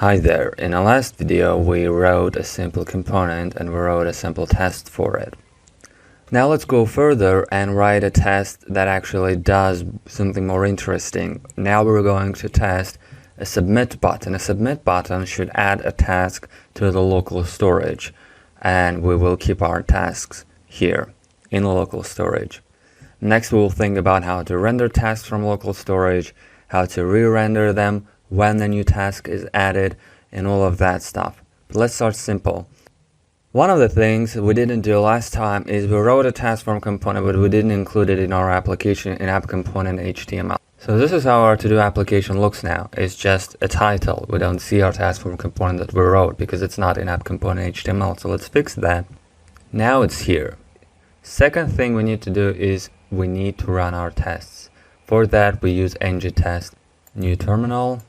Hi there, in our last video we wrote a simple component and we wrote a simple test for it. Now let's go further and write a test that actually does something more interesting. Now we're going to test a submit button. A submit button should add a task to the local storage, and we will keep our tasks here in the local storage. Next we will think about how to render tasks from local storage, how to re-render them when the new task is added, and all of that stuff. But let's start simple. One of the things we didn't do last time is we wrote a task form component, but we didn't include it in our application in app component HTML. So this is how our to-do application looks now. It's just a title. We don't see our task form component that we wrote because it's not in app component HTML. So let's fix that. Now it's here. Second thing we need to do is we need to run our tests. For that we use ng-test, new terminal,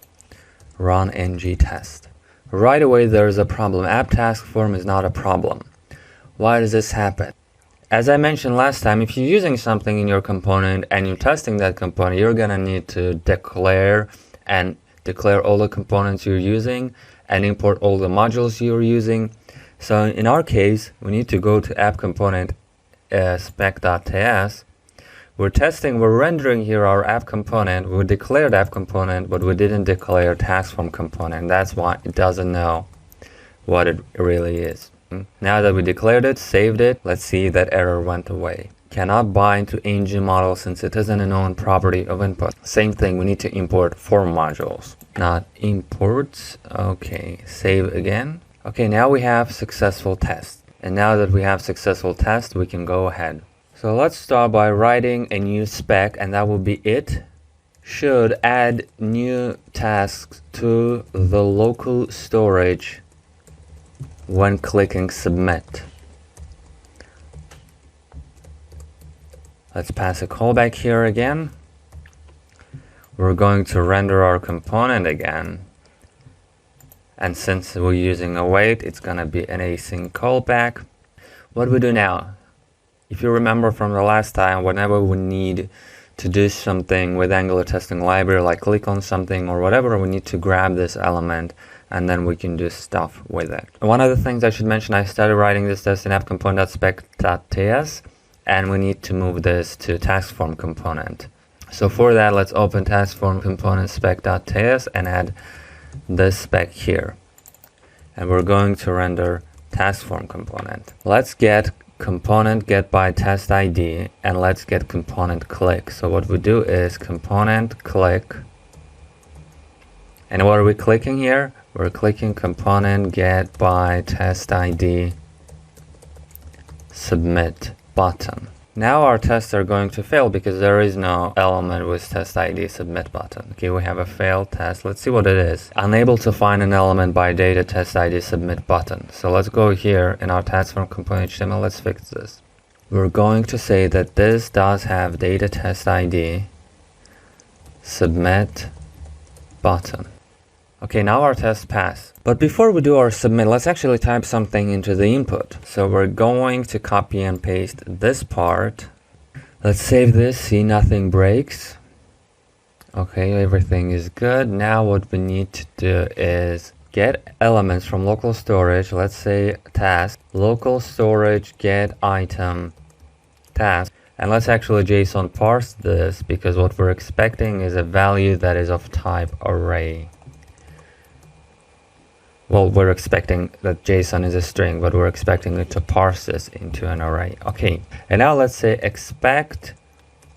run ng-test. Right away there is a problem. App task form is not a problem. Why does this happen? As I mentioned last time, if you're using something in your component and you're testing that component, you're gonna need to declare all the components you're using and import all the modules you're using. So in our case, we need to go to app component spec.ts. We're rendering here our app component. We declared app component, but we didn't declare task form component. That's why it doesn't know what it really is. Now that we declared it, saved it, let's see that error went away. Cannot bind to ng model since it isn't a known property of input. Same thing, we need to import form modules, not imports. Okay, save again. Okay, now we have successful test. And now that we have successful test, we can go ahead. So let's start by writing a new spec, and that will be it. Should add new tasks to the local storage when clicking submit. Let's pass a callback here again. We're going to render our component again. And since we're using await, it's gonna be an async callback. What do we do now? If you remember from the last time, whenever we need to do something with Angular testing library, like click on something or whatever, we need to grab this element and then we can do stuff with it. One of the things I should mention, I started writing this test in app.component.spec.ts, and we need to move this to task form component. So for that, let's open task form component spec.ts and add this spec here. And we're going to render task form component. Let's get component get by test ID, and let's get component click. So what we do is component click, and what are we clicking here? We're clicking component get by test ID submit button. Now our tests are going to fail because there is no element with test ID submit button. Okay, we have a failed test. Let's see what it is. Unable to find an element by data test ID submit button. So let's go here in our task form component HTML. Let's fix this. We're going to say that this does have data test ID submit button. Okay, now our test passed. But before we do our submit, let's actually type something into the input. So we're going to copy and paste this part. Let's save this, see nothing breaks. Okay, everything is good. Now what we need to do is get elements from local storage. Let's say task, local storage get item task. And let's actually JSON parse this, because what we're expecting is a value that is of type array. Well, we're expecting that JSON is a string, but we're expecting it to parse this into an array. Okay, and now let's say expect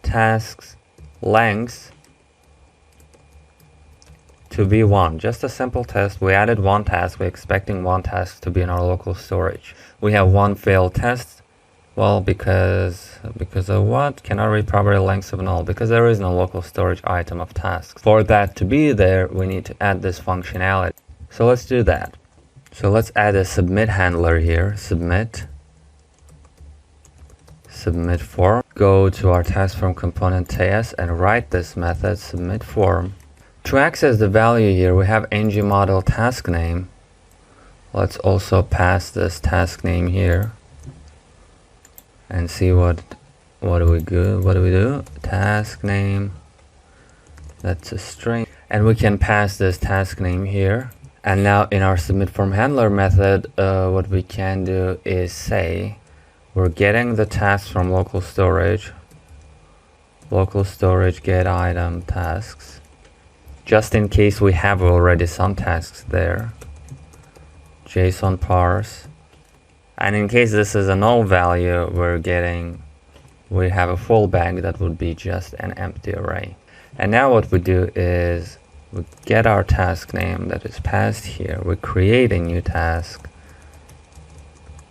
tasks length to be 1. Just a simple test. We added one task. We're expecting one task to be in our local storage. We have one failed test. Well, because of what? Cannot read property length of null, because there is no local storage item of tasks. For that to be there, we need to add this functionality. So let's do that. So let's add a submit handler here. Submit form. Go to our task form component TS and write this method submit form. To access the value here, we have ng model task name. Let's also pass this task name here and see what do we do. Task name, that's a string, and we can pass this task name here And now in our submit from handler method, what we can do is say we're getting the tasks from local storage get item tasks, just in case we have already some tasks there. JSON parse, and in case this is a null value, we have a fallback that would be just an empty array. And now what we do is we get our task name that is passed here. We create a new task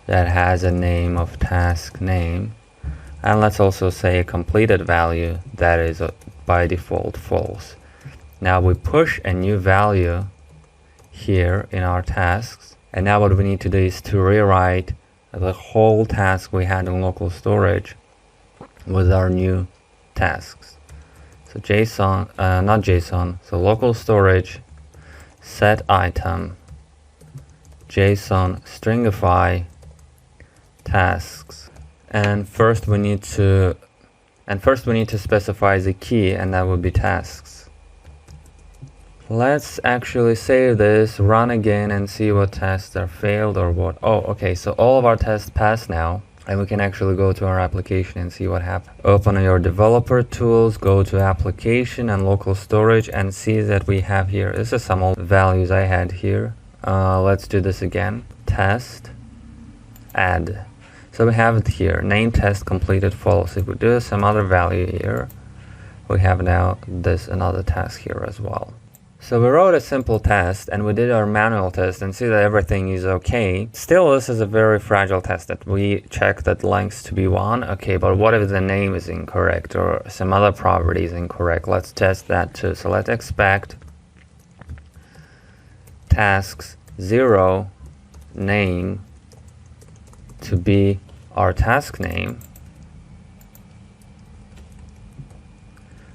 that has a name of task name, and let's also say a completed value that is by default false. Now we push a new value here in our tasks, and now what we need to do is to rewrite the whole task we had in local storage with our new tasks. So JSON, not JSON, so local storage set item JSON stringify tasks, and first we need to specify the key, and that would be tasks. Let's actually save this, run again, and see what tests are failed or what. Oh, okay, so all of our tests passed now, and we can actually go to our application and see what happened. Open your developer tools, go to application and local storage, and see that we have here, this is some old values I had here. Let's do this again. Test, add. So we have it here, name test completed false. If we do some other value here, we have now this another task here as well. So we wrote a simple test and we did our manual test and see that everything is okay. Still, this is a very fragile test that we check that length to be 1. Okay, but what if the name is incorrect or some other property is incorrect? Let's test that too. So let's expect tasks 0 name to be our task name.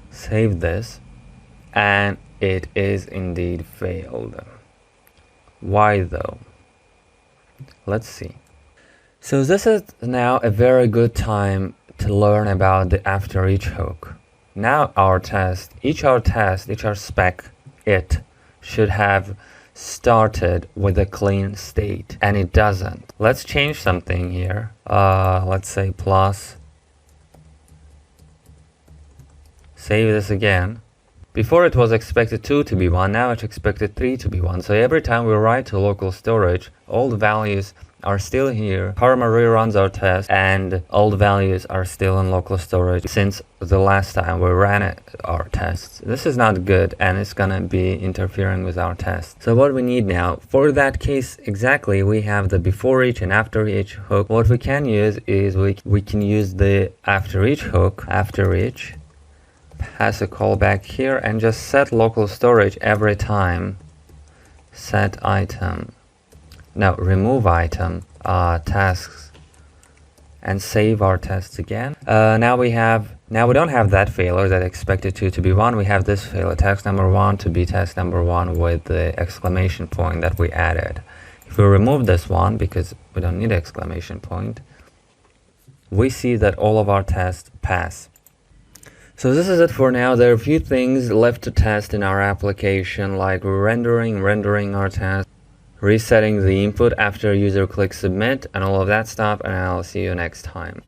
Save this, and it is indeed failed. Why though? Let's see. So this is now a very good time to learn about the afterEach hook. Now our each spec, it should have started with a clean state, and it doesn't. Let's change something here. Let's say plus. Save this again. Before it was expected 2 to be 1, now it's expected 3 to be 1. So every time we write to local storage, all the values are still here. Karma reruns our test, and all the values are still in local storage since the last time we ran our tests. This is not good, and it's gonna be interfering with our test. So what we need now, for that case exactly, we have the before each and after each hook. What we can use is we can use the after each hook, after each, pass a callback here, and just set local storage every time. Set item. Now remove item, tasks, and save our tests again. Now we don't have that failure that expected 2 to be 1. We have this failure, task number 1 to be task number 1 with the exclamation point that we added. If we remove this one, because we don't need exclamation point, we see that all of our tests pass. So this is it for now. There are a few things left to test in our application, like rendering our test, resetting the input after user clicks submit, and all of that stuff, and I'll see you next time.